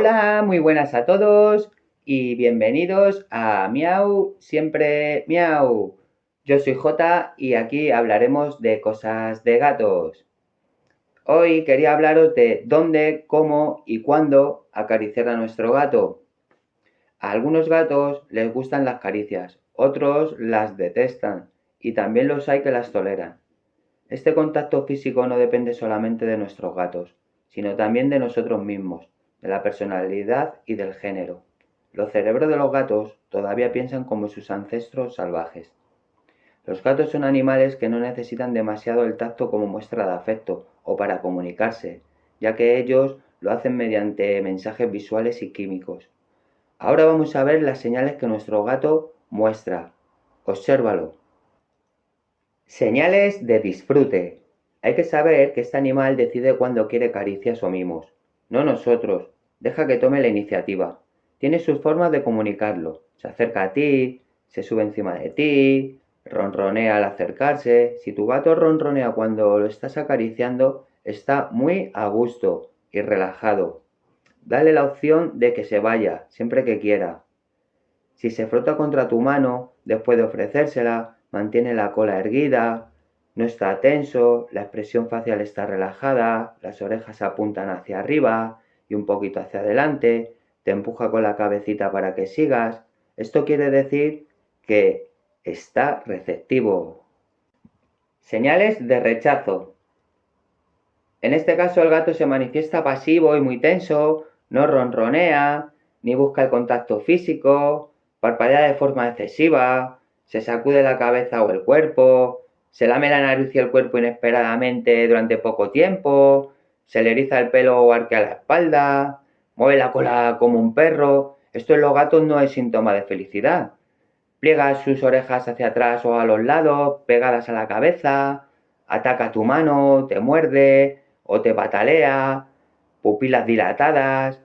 Hola, muy buenas a todos y bienvenidos a Miau, siempre Miau. Yo soy Jota y aquí hablaremos de cosas de gatos. Hoy quería hablaros de dónde, cómo y cuándo acariciar a nuestro gato. A algunos gatos les gustan las caricias, otros las detestan y también los hay que las toleran. Este contacto físico no depende solamente de nuestros gatos, sino también de nosotros mismos, de la personalidad y del género. Los cerebros de los gatos todavía piensan como sus ancestros salvajes. Los gatos son animales que no necesitan demasiado el tacto como muestra de afecto o para comunicarse, ya que ellos lo hacen mediante mensajes visuales y químicos. Ahora vamos a ver las señales que nuestro gato muestra. Obsérvalo. Señales de disfrute. Hay que saber que este animal decide cuándo quiere caricias o mimos. No nosotros. Deja que tome la iniciativa. Tiene sus formas de comunicarlo. Se acerca a ti, se sube encima de ti, ronronea al acercarse. Si tu gato ronronea cuando lo estás acariciando, está muy a gusto y relajado. Dale la opción de que se vaya siempre que quiera. Si se frota contra tu mano, después de ofrecérsela, mantiene la cola erguida, no está tenso, la expresión facial está relajada, las orejas apuntan hacia arriba y un poquito hacia adelante, te empuja con la cabecita para que sigas. Esto quiere decir que está receptivo. Señales de rechazo. En este caso el gato se manifiesta pasivo y muy tenso, no ronronea, ni busca el contacto físico, parpadea de forma excesiva, se sacude la cabeza o el cuerpo, se lame la nariz y el cuerpo inesperadamente durante poco tiempo, se le eriza el pelo o arquea la espalda, mueve la cola como un perro. Esto en los gatos no es síntoma de felicidad. Pliega sus orejas hacia atrás o a los lados, pegadas a la cabeza, ataca tu mano, te muerde o te patalea, pupilas dilatadas.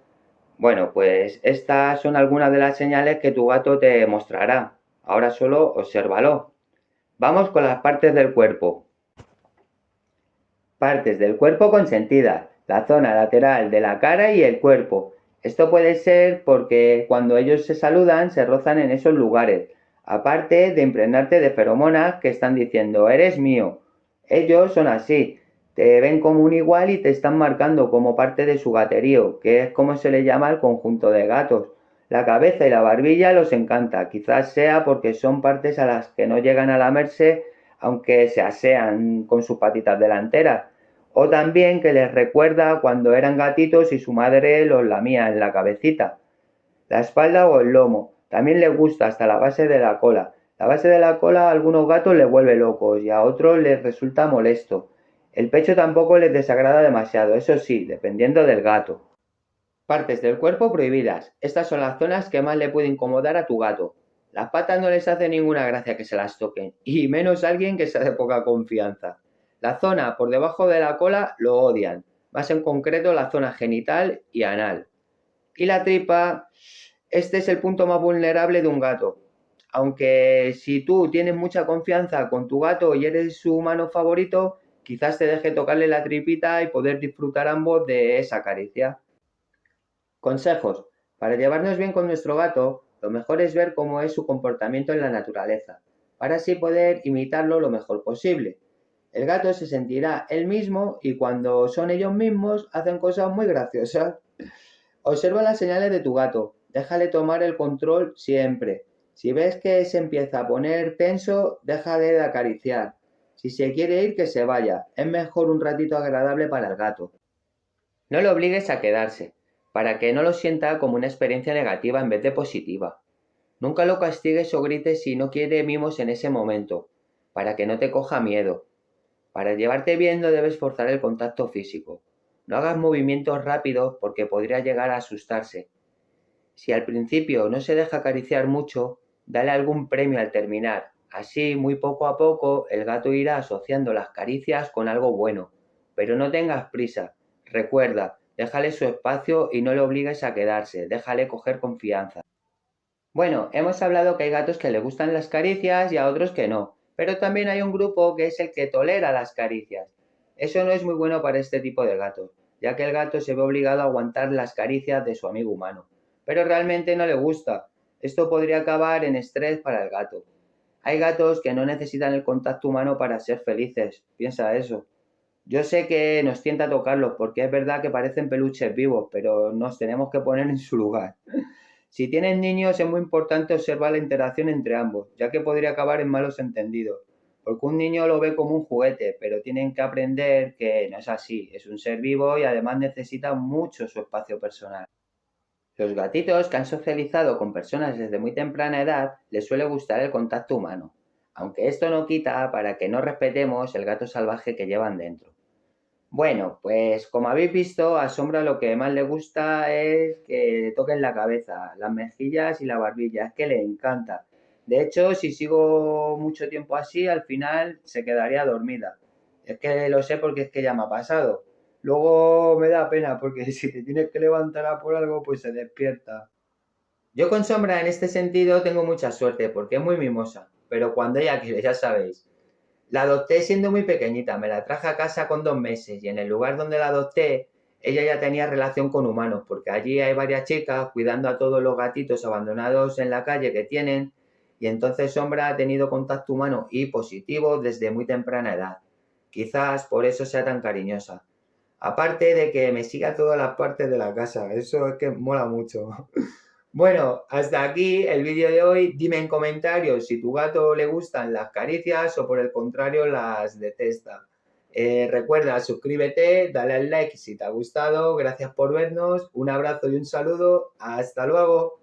Bueno, pues estas son algunas de las señales que tu gato te mostrará. Ahora solo obsérvalo. Vamos con las partes del cuerpo. Partes del cuerpo consentidas, la zona lateral de la cara y el cuerpo. Esto puede ser porque cuando ellos se saludan se rozan en esos lugares, aparte de impregnarte de feromonas que están diciendo eres mío. Ellos son así, te ven como un igual y te están marcando como parte de su gaterío, que es como se le llama al conjunto de gatos. La cabeza y la barbilla los encanta, quizás sea porque son partes a las que no llegan a lamerse aunque se asean con sus patitas delanteras. O también que les recuerda cuando eran gatitos y su madre los lamía en la cabecita. La espalda o el lomo. También les gusta hasta la base de la cola. La base de la cola a algunos gatos les vuelve locos y a otros les resulta molesto. El pecho tampoco les desagrada demasiado, eso sí, dependiendo del gato. Partes del cuerpo prohibidas. Estas son las zonas que más le puede incomodar a tu gato. Las patas no les hace ninguna gracia que se las toquen, y menos alguien que sea de poca confianza. La zona por debajo de la cola lo odian, más en concreto la zona genital y anal. Y la tripa, este es el punto más vulnerable de un gato. Aunque si tú tienes mucha confianza con tu gato y eres su humano favorito, quizás te deje tocarle la tripita y poder disfrutar ambos de esa caricia. Consejos. Para llevarnos bien con nuestro gato, lo mejor es ver cómo es su comportamiento en la naturaleza, para así poder imitarlo lo mejor posible. El gato se sentirá él mismo y cuando son ellos mismos hacen cosas muy graciosas. Observa las señales de tu gato, déjale tomar el control siempre. Si ves que se empieza a poner tenso, déjale de acariciar. Si se quiere ir, que se vaya. Es mejor un ratito agradable para el gato. No lo obligues a quedarse, para que no lo sienta como una experiencia negativa en vez de positiva. Nunca lo castigues o grites si no quiere mimos en ese momento, para que no te coja miedo. Para llevarte bien no debes forzar el contacto físico. No hagas movimientos rápidos porque podría llegar a asustarse. Si al principio no se deja acariciar mucho, dale algún premio al terminar. Así, muy poco a poco, el gato irá asociando las caricias con algo bueno. Pero no tengas prisa. Recuerda, déjale su espacio y no le obligues a quedarse. Déjale coger confianza. Bueno, hemos hablado que hay gatos que le gustan las caricias y a otros que no. Pero también hay un grupo que es el que tolera las caricias. Eso no es muy bueno para este tipo de gatos. ya que el gato se ve obligado a aguantar las caricias de su amigo humano. Pero realmente no le gusta. Esto podría acabar en estrés para el gato. Hay gatos que no necesitan el contacto humano para ser felices. Piensa eso. Yo sé que nos tienta tocarlos porque es verdad que parecen peluches vivos, pero nos tenemos que poner en su lugar. Si tienes niños es muy importante observar la interacción entre ambos, ya que podría acabar en malos entendidos. Porque un niño lo ve como un juguete, pero tienen que aprender que no es así, es un ser vivo y además necesita mucho su espacio personal. Los gatitos que han socializado con personas desde muy temprana edad les suele gustar el contacto humano, aunque esto no quita para que no respetemos el gato salvaje que llevan dentro. Bueno, pues como habéis visto, a Sombra lo que más le gusta es que le toquen la cabeza, las mejillas y la barbilla, es que le encanta. De hecho, si sigo mucho tiempo así, al final se quedaría dormida. Es que lo sé porque es que ya me ha pasado. Luego me da pena porque si te tienes que levantar a por algo, pues se despierta. Yo con Sombra en este sentido tengo mucha suerte porque es muy mimosa, pero cuando ella quiere, ya sabéis. La adopté siendo muy pequeñita, me la traje a casa con 2 meses y en el lugar donde la adopté, ella ya tenía relación con humanos, porque allí hay varias chicas cuidando a todos los gatitos abandonados en la calle que tienen, y entonces Sombra ha tenido contacto humano y positivo desde muy temprana edad. Quizás por eso sea tan cariñosa. Aparte de que me sigue a todas las partes de la casa, eso es que mola mucho. Bueno, hasta aquí el vídeo de hoy. Dime en comentarios si tu gato le gustan las caricias o por el contrario las detesta. Recuerda, suscríbete, dale al like si te ha gustado. Gracias por vernos. Un abrazo y un saludo. Hasta luego.